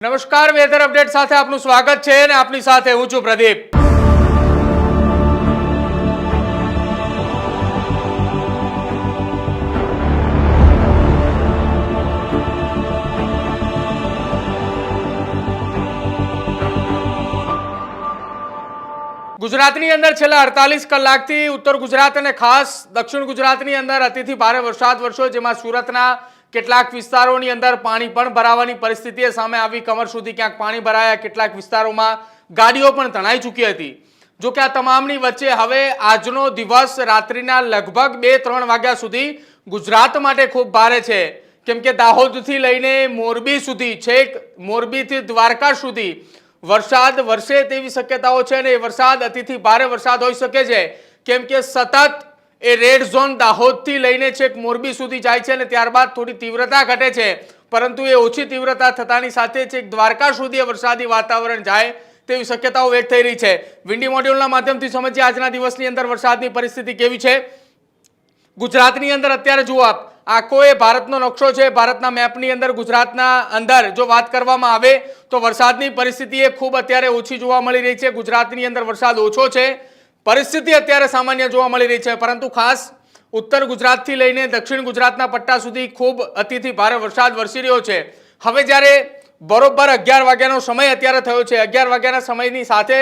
નમસ્કાર, weather update સાથે આપનું સ્વાગત છે અને આપની સાથે હું છું પ્રદીપ। ગુજરાતની અંદર છેલ્લા 48 કલાકથી ઉત્તર ગુજરાત અને ખાસ દક્ષિણ ગુજરાતની અંદર અતિથી ભારે વરસાદ વરસ્યો, જેમાં સુરતના કેટલાક વિસ્તારોની અંદર પાણી પણ ભરાવાની પરિસ્થિતિ સામે આવી। કમર સુધી ક્યાંક પાણી ભરાયા, કેટલાક વિસ્તારોમાં ગાડીઓ પણ તણાઈ ચૂકી હતી। જો કે આ તમામની વચ્ચે હવે આજનો દિવસ રાત્રિના લગભગ 2-3 વાગ્યા સુધી ગુજરાત માટે ખૂબ ભારે છે, કેમ કે દાહોદથી લઈને મોરબી સુધી, છેક મોરબીથી દ્વારકા સુધી વરસાદ વરસે તેવી શક્યતાઓ છે અને એ વરસાદ અતિથી ભારે વરસાદ હોઈ શકે છે, કેમ કે સતત એ રેડ ઝોન દાહોદથી લઈને છેક મોરબી સુધી જાય છે અને ત્યારબાદ થોડી તીવ્રતા ઘટે છે, પરંતુ એ ઓછી તીવ્રતા થતાની સાથે છેક દ્વારકા સુધી વરસાદી વાતાવરણ જાય તેવી શક્યતાઓ વ્યક્ત થઈ રહી છે। વિન્ડી મોડ્યુલના માધ્યમથી સમજીએ આજના દિવસની અંદર વરસાદની પરિસ્થિતિ કેવી છે। ગુજરાતની અંદર અત્યારે જુઓ આપ, આખો એ ભારતનો નકશો છે। ભારતના મેપની અંદર ગુજરાતના અંદર જો વાત કરવામાં આવે તો વરસાદની પરિસ્થિતિ એ ખૂબ અત્યારે ઓછી જોવા મળી રહી છે। ગુજરાતની અંદર વરસાદ ઓછો છે, પરિસ્થિતિ અત્યારે સામાન્ય જોવા મળી રહી છે, પરંતુ ખાસ ઉત્તર ગુજરાતથી લઈને દક્ષિણ ગુજરાતના પટ્ટા સુધી ખૂબ અતિથી ભારે વરસાદ વરસી રહ્યો છે। હવે જ્યારે બરોબર 11 વાગ્યાનો સમય અત્યારે થયો છે, 11 વાગ્યાના સમયની સાથે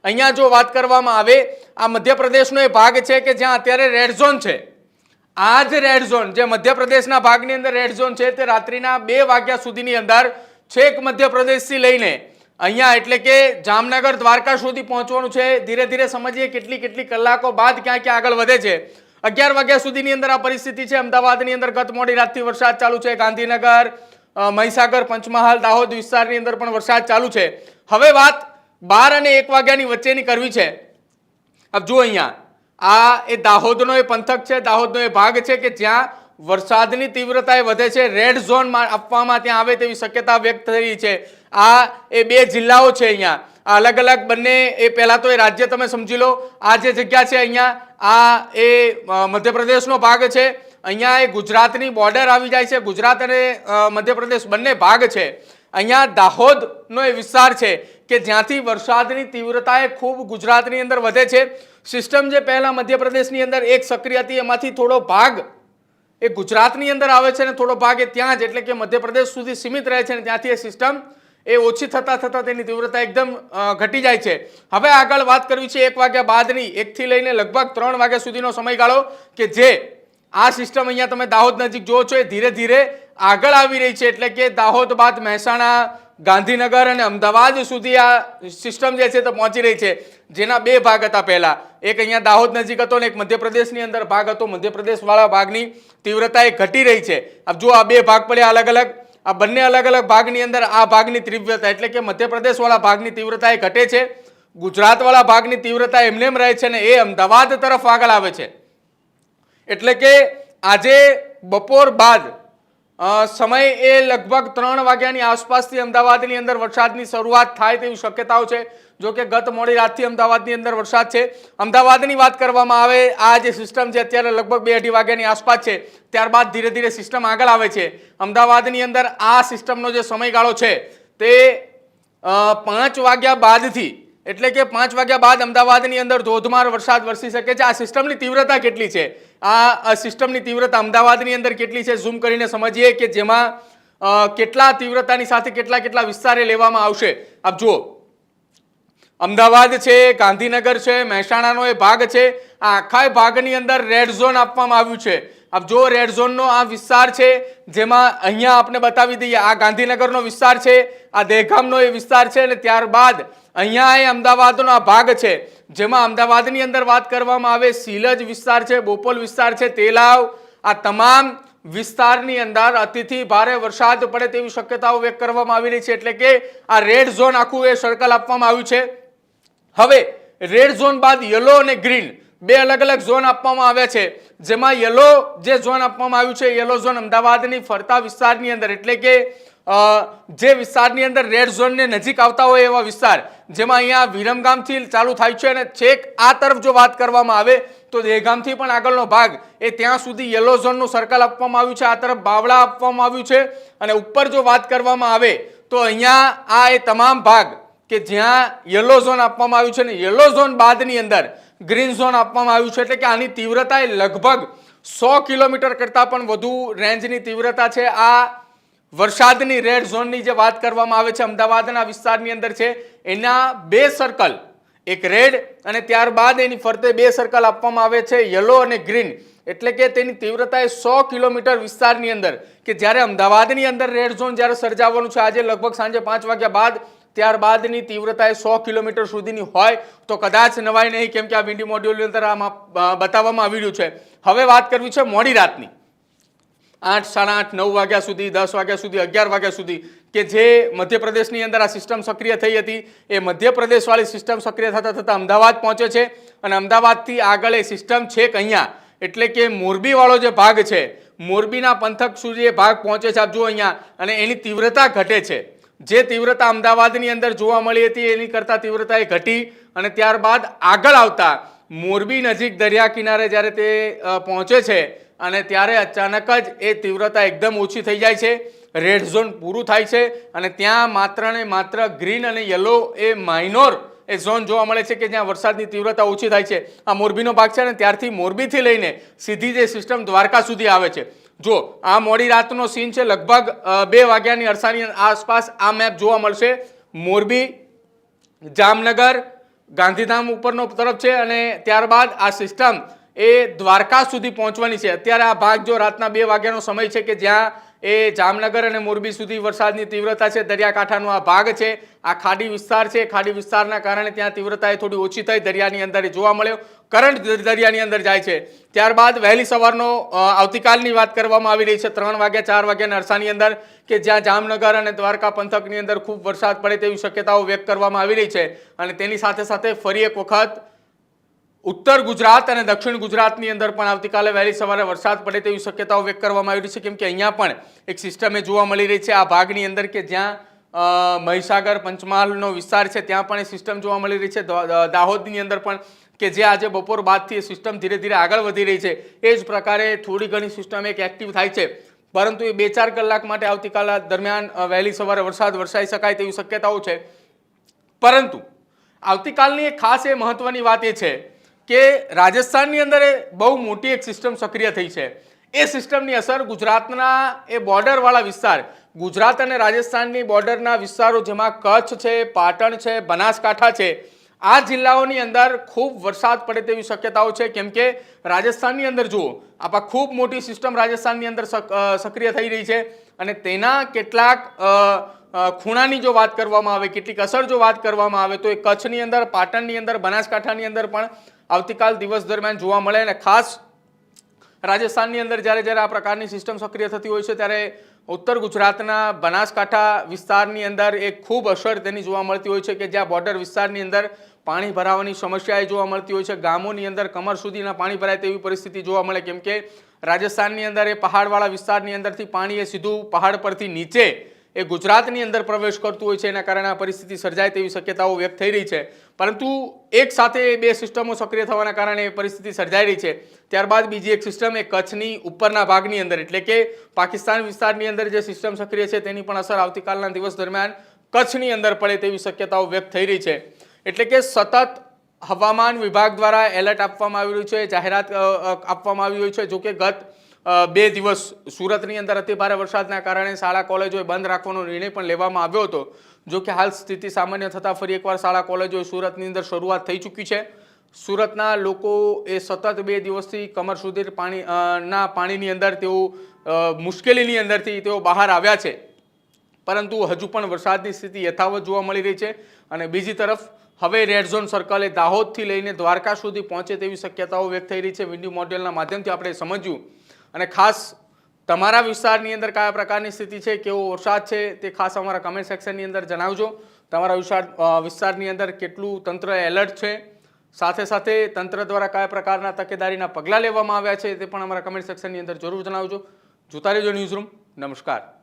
અહીંયા જો વાત કરવામાં આવે, આ મધ્યપ્રદેશનો એ ભાગ છે કે જ્યાં અત્યારે રેડ ઝોન છે। આ જ રેડ ઝોન જે મધ્યપ્રદેશના ભાગની અંદર રેડ ઝોન છે તે રાત્રિના 2 વાગ્યા સુધીની અંદર છેક મધ્યપ્રદેશથી લઈને અહીંયા એટલે કે જામનગર દ્વારકા સુધી પહોંચવાનું છે। ધીરે ધીરે સમજીએ કેટલી કલાકો બાદ ક્યાં ક્યાં આગળ વધે છે। 11 વાગ્યા સુધીની અંદર આ પરિસ્થિતિ છે। અમદાવાદની અંદર ગત મોડી રાતથી વરસાદ ચાલુ છે, ગાંધીનગર, મહીસાગર, પંચમહાલ, દાહોદ વિસ્તારની અંદર પણ વરસાદ ચાલુ છે। હવે વાત 12 અને 1 વાગ્યાની વચ્ચેની કરવી છે। अब જો અહીંયા આ એ દાહોદનો એ પંથક છે, દાહોદનો એ ભાગ છે કે જ્યાં વરસાદની તીવ્રતા એ વધે છે, રેડ ઝોન આપવામાં ત્યાં આવે તેવી શક્યતા વ્યક્ત થઈ રહી છે। આ એ 2 જિલ્લાઓ છે, અહીંયા અલગ અલગ બંને, એ પહેલા તો એ રાજ્ય તમે સમજી લો। આ જે જગ્યા છે અહીંયા આ એ મધ્યપ્રદેશનો ભાગ છે, અહીંયા એ ગુજરાતની બોર્ડર આવી જાય છે। ગુજરાત અને મધ્યપ્રદેશ બંને ભાગ છે। અહીંયા દાહોદનો એ વિસ્તાર છે કે જ્યાંથી વરસાદની તીવ્રતા એ ખૂબ ગુજરાતની અંદર વધે છે। સિસ્ટમ જે પહેલા મધ્યપ્રદેશની અંદર એક સક્રિય હતી, એમાંથી થોડો ભાગ એ ગુજરાતની અંદર આવે છે અને થોડો ભાગ એ ત્યાં જ એટલે કે મધ્યપ્રદેશ સુધી સીમિત રહે છે અને ત્યાંથી એ સિસ્ટમ એ ઓછી થતા તેની તીવ્રતા એકદમ ઘટી જાય છે। હવે આગળ વાત કરવી છે 1 વાગ્યા બાદની, 1 થી લઈને લગભગ 3 વાગ્યા સુધીનો સમયગાળો કે જે આ સિસ્ટમ અહીંયા તમે દાહોદ નજીક જુઓ છો એ ધીરે ધીરે આગળ આવી રહી છે, એટલે કે દાહોદ બાદ મહેસાણા, ગાંધીનગર અને અમદાવાદ સુધી આ સિસ્ટમ જે છે તે પહોંચી રહી છે, જેના 2 ભાગ હતા પહેલા, એક અહીંયા દાહોદ નજીક હતો અને એક મધ્યપ્રદેશની અંદર ભાગ હતો। મધ્યપ્રદેશ વાળા ભાગની તીવ્રતા એ ઘટી રહી છે। अब જો આ 2 ભાગ પડ્યા અલગ અલગ, આ બંને અલગ અલગ ભાગની અંદર આ ભાગની તીવ્રતા એટલે કે મધ્યપ્રદેશ વાળા ભાગની તીવ્રતા એ ઘટે છે, ગુજરાત વાળા ભાગની તીવ્રતા એમને રહે છે અને એ અમદાવાદ તરફ આગળ આવે છે। એટલે કે આજે બપોર બાદ સમય એ લગભગ 3 વાગ્યાની આસપાસથી અમદાવાદની અંદર વરસાદની શરૂઆત થાય તેવી શક્યતાઓ છે। જો કે ગત મોડી રાતથી અમદાવાદની અંદર વરસાદ છે। અમદાવાદની વાત કરવામાં આવે, આ જે સિસ્ટમ છે અત્યારે લગભગ 2-2:30 વાગ્યાની આસપાસ છે, ત્યારબાદ ધીરે ધીરે સિસ્ટમ આગળ આવે છે। અમદાવાદની અંદર આ સિસ્ટમનો જે સમયગાળો છે તે 5 વાગ્યા બાદથી એટલે કે 5 વાગ્યા બાદ અમદાવાદની અંદર ધોધમાર વરસાદ વરસી શકે છે। આ સિસ્ટમની તીવ્રતા કેટલી છે, આ સિસ્ટમની તીવ્રતા અમદાવાદની અંદર કેટલી છે, ઝૂમ કરીને સમજીએ કે જેમાં કેટલા તીવ્રતાની સાથે કેટલા વિસ્તારે લેવામાં આવશે। આપ જુઓ, અમદાવાદ છે, ગાંધીનગર છે, મહેસાણાનો એ ભાગ છે, આ આખા ભાગની અંદર રેડ ઝોન આપવામાં આવ્યું છે। अब જો રેડ ઝોનનો આ વિસ્તાર છે, જેમાં અહીંયા આપણે બતાવી દઈએ, આ ગાંધીનગરનો વિસ્તાર છે, આ દહેગામનો એ વિસ્તાર છે અને ત્યારબાદ અહીંયા એ અમદાવાદનો આ ભાગ છે, જેમાં અમદાવાદની અંદર વાત કરવામાં આવે સિલજ વિસ્તાર છે, બોપલ વિસ્તાર છે, તેલાવ, આ તમામ વિસ્તારની અંદર અતિથી ભારે વરસાદ પડે તેવી શક્યતાઓ વ્યક્ત કરવામાં આવી રહી છે। એટલે કે આ રેડ ઝોન આખું એ સર્કલ આપવામાં આવ્યું છે। હવે રેડ ઝોન બાદ યલો અને ગ્રીન 2 અલગ અલગ ઝોન આપવામાં આવ્યા છે, જેમાં યલો જે ઝોન આપવામાં આવ્યું છે, યલો ઝોન અમદાવાદની ફરતા વિસ્તારની અંદર એટલે કે જે વિસ્તારની અંદર રેડ ઝોનને નજીક આવતા હોય એવા વિસ્તાર, જેમાં અહીંયા વિરમગામથી ચાલુ થાય છે અને છેક આ તરફ જો વાત કરવામાં આવે તો દહેગામથી પણ આગળનો ભાગ એ ત્યાં સુધી યલો ઝોનનું સર્કલ આપવામાં આવ્યું છે। આ તરફ બાવળા આપવામાં આવ્યું છે અને ઉપર જો વાત કરવામાં આવે તો અહીંયા આ એ તમામ ભાગ કે જ્યાં યલો ઝોન આપવામાં આવ્યું છે ને યલો ઝોન બાદની અંદર ગ્રીન ઝોન આપવામાં આવ્યું છે, એટલે કે આની તીવ્રતા એ લગભગ 100 કિલોમીટર કરતાં પણ વધુ રેન્જની તીવ્રતા છે. આ વરસાદની રેડ ઝોનની જે વાત કરવામાં આવે છે અમદાવાદના વિસ્તારની અંદર છે, એના 2 સર્કલ, એક રેડ અને ત્યારબાદ એની ફરતે 2 સર્કલ આપવામાં આવે છે યલો અને ગ્રીન, એટલે કે તેની તીવ્રતા એ 100 કિલોમીટર વિસ્તારની અંદર, કે જ્યારે અમદાવાદની અંદર રેડ ઝોન જ્યારે સર્જાવાનું છે આજે લગભગ સાંજે 5 વાગ્યા બાદ, ત્યારબાદની તીવ્રતા એ 100 કિલોમીટર સુધીની હોય તો કદાચ નવાઈ નહીં, કેમ કે આ વિન્ડી મોડ્યુલની અંદર આમાં બતાવવામાં આવી રહ્યું છે. હવે વાત કરવી છે મોડી રાતની 8, 8:30, 9 વાગ્યા સુધી, 10 વાગ્યા સુધી, 11 વાગ્યા સુધી, કે જે મધ્યપ્રદેશની અંદર આ સિસ્ટમ સક્રિય થઈ હતી, એ મધ્યપ્રદેશવાળી સિસ્ટમ સક્રિય થતાં થતાં અમદાવાદ પહોંચે છે અને અમદાવાદથી આગળ એ સિસ્ટમ છેક અહીંયા, એટલે કે મોરબીવાળો જે ભાગ છે, મોરબીના પંથક સુધી એ ભાગ પહોંચે છે. આપ જુઓ અહીંયા, અને એની તીવ્રતા ઘટે છે. જે તીવ્રતા અમદાવાદની અંદર જોવા મળી હતી એની કરતાં તીવ્રતા એ ઘટી અને ત્યારબાદ આગળ આવતા મોરબી નજીક દરિયા કિનારે જ્યારે તે પહોંચે છે અને ત્યારે અચાનક જ એ તીવ્રતા એકદમ ઓછી થઈ જાય છે, રેડ ઝોન પૂરું થાય છે અને ત્યાં માત્ર ને માત્ર ગ્રીન અને યલો એ માઇનોર એ ઝોન જોવા મળે છે કે જ્યાં વરસાદની તીવ્રતા ઓછી થાય છે. આ મોરબીનો ભાગ છે અને ત્યારથી મોરબીથી લઈને સીધી જે સિસ્ટમ દ્વારકા સુધી આવે છે. જો આ મોડી રાતનો સીન છે, લગભગ 2 વાગ્યાની અરસાની આસપાસ આ મેપ જોવા મળશે. મોરબી, જામનગર, ગાંધીધામ ઉપરનો તરફ છે અને ત્યારબાદ આ સિસ્ટમ એ દ્વારકા સુધી પહોંચવાની છે. અત્યારે આ ભાગ જો રાતના 2 વાગ્યાનો સમય છે કે જ્યાં એ જામનગર અને મોરબી સુધી વરસાદની તીવ્રતા છે. દરિયાકાંઠાનો આ ભાગ છે, આ ખાડી વિસ્તાર છે. ખાડી વિસ્તારના કારણે ત્યાં તીવ્રતા એ થોડી ઓછી થઈ, દરિયાની અંદર જોવા મળ્યો, કરંટ દરિયાની અંદર જાય છે. ત્યારબાદ વહેલી સવારનો આવતીકાલની વાત કરવામાં આવી રહી છે 3 વાગ્યા 4 વાગ્યાના અરસાની અંદર, કે જ્યાં જામનગર અને દ્વારકા પંથકની અંદર ખૂબ વરસાદ પડે તેવી શક્યતાઓ વ્યક્ત કરવામાં આવી રહી છે. અને તેની સાથે સાથે ફરી એક વખત ઉત્તર ગુજરાત અને દક્ષિણ ગુજરાતની અંદર પણ આવતીકાલે વહેલી સવારે વરસાદ પડે તેવી શક્યતાઓ વ્યક્ત કરવામાં આવી રહી છે, કેમ કે અહીંયા પણ એક સિસ્ટમ એ જોવા મળી રહી છે આ ભાગની અંદર, કે જ્યાં મહીસાગર, પંચમહાલનો વિસ્તાર છે ત્યાં પણ એ સિસ્ટમ જોવા મળી રહી છે. દાહોદની અંદર પણ, કે જે આજે બપોર બાદથી એ સિસ્ટમ ધીરે ધીરે આગળ વધી રહી છે. એ જ પ્રકારે થોડી ઘણી સિસ્ટમ એક એક્ટિવ થાય છે, પરંતુ એ 2-4 કલાક માટે આવતીકાલ દરમિયાન વહેલી સવારે વરસાદ વરસાઈ શકાય તેવી શક્યતાઓ છે. પરંતુ આવતીકાલની એક ખાસ એ મહત્વની વાત એ છે કે રાજસ્થાનની અંદર બહુ મોટી એક સિસ્ટમ સક્રિય થઈ છે. એ સિસ્ટમની અસર ગુજરાતના એ બોર્ડરવાળા વિસ્તાર, ગુજરાત અને રાજસ્થાનની બોર્ડરના વિસ્તારો જેમાં કચ્છ છે, પાટણ છે, બનાસકાંઠા છે, આ જિલ્લાઓની અંદર ખૂબ વરસાદ પડે તેવી શક્યતાઓ છે. કેમ કે રાજસ્થાનની અંદર જુઓ, આપા ખૂબ મોટી સિસ્ટમ રાજસ્થાનની અંદર સક્રિય થઈ રહી છે અને તેના કેટલાક ખૂણાની જો વાત કરવામાં આવે, કેટલીક અસર જો વાત કરવામાં આવે તો એ કચ્છની અંદર, પાટણની અંદર, બનાસકાંઠાની અંદર પણ આવતીકાલ દિવસ દરમિયાન જોવા મળે. અને ખાસ રાજસ્થાનની અંદર જ્યારે જ્યારે આ પ્રકારની સિસ્ટમ સક્રિય થતી હોય છે ત્યારે ઉત્તર ગુજરાતના બનાસકાંઠા વિસ્તારની અંદર એક ખૂબ અસર તેની જોવા મળતી હોય છે, કે જ્યાં બોર્ડર વિસ્તારની અંદર પાણી ભરાવાની સમસ્યા જોવા મળતી હોય છે. ગામોની અંદર કમર સુધીના પાણી ભરાય તેવી પરિસ્થિતિ જોવા મળે, કેમ કે રાજસ્થાનની અંદર એ પહાડવાળા વિસ્તારની અંદરથી પાણી એ સીધું પહાડ પરથી નીચે એ ગુજરાતની અંદર પ્રવેશ કરતું હોય છે. એના કારણે આ પરિસ્થિતિ સર્જાય તેવી શક્યતાઓ વ્યક્ત થઈ રહી છે. પરંતુ એક સાથે 2 સિસ્ટમો સક્રિય થવાના કારણે એ પરિસ્થિતિ સર્જાઈ રહી છે. ત્યારબાદ બીજી એક સિસ્ટમ એ કચ્છની ઉપરના ભાગની અંદર, એટલે કે પાકિસ્તાન વિસ્તારની અંદર જે સિસ્ટમ સક્રિય છે તેની પણ અસર આવતીકાલના દિવસ દરમિયાન કચ્છની અંદર પડે તેવી શક્યતાઓ વ્યક્ત થઈ રહી છે. એટલે કે સતત હવામાન વિભાગ દ્વારા એલર્ટ આપવામાં આવી રહ્યું છે, જાહેરાત આપવામાં આવી રહી છે. જોકે ગત 2 દિવસ સુરતની અંદર અતિ ભારે વરસાદના કારણે શાળા કોલેજોએ બંધ રાખવાનો નિર્ણય પણ લેવામાં આવ્યો હતો. જો કે હાલ સ્થિતિ સામાન્ય થતાં ફરી એકવાર શાળા કોલેજો સુરતની અંદર શરૂઆત થઈ ચૂકી છે. સુરતના લોકો એ સતત 2 દિવસથી કમર સુધી પાણીની અંદર તેઓ મુશ્કેલીની અંદરથી તેઓ બહાર આવ્યા છે, પરંતુ હજુ પણ વરસાદની સ્થિતિ યથાવત જોવા મળી રહી છે. અને બીજી તરફ હવે રેડ ઝોન સર્કલ એ દાહોદથી લઈને દ્વારકા સુધી પહોંચે તેવી શક્યતાઓ વ્યક્ત થઈ રહી છે. વિન્ડી મોડેલના માધ્યમથી આપણે સમજ્યું. અને ખાસ તમારા વિસ્તારની અંદર કયા પ્રકારની સ્થિતિ છે, કેવો વરસાદ છે, તે ખાસ અમારા કમેન્ટ સેક્શનની અંદર જણાવજો. તમારા વિસ્તારની અંદર કેટલું તંત્ર એલર્ટ છે, સાથે સાથે તંત્ર દ્વારા કયા પ્રકારના તકેદારીના પગલાં લેવામાં આવ્યા છે તે પણ અમારા કમેન્ટ સેક્શનની અંદર જરૂર જણાવજો. જોતા રહેજો ન્યૂઝરૂમ. નમસ્કાર.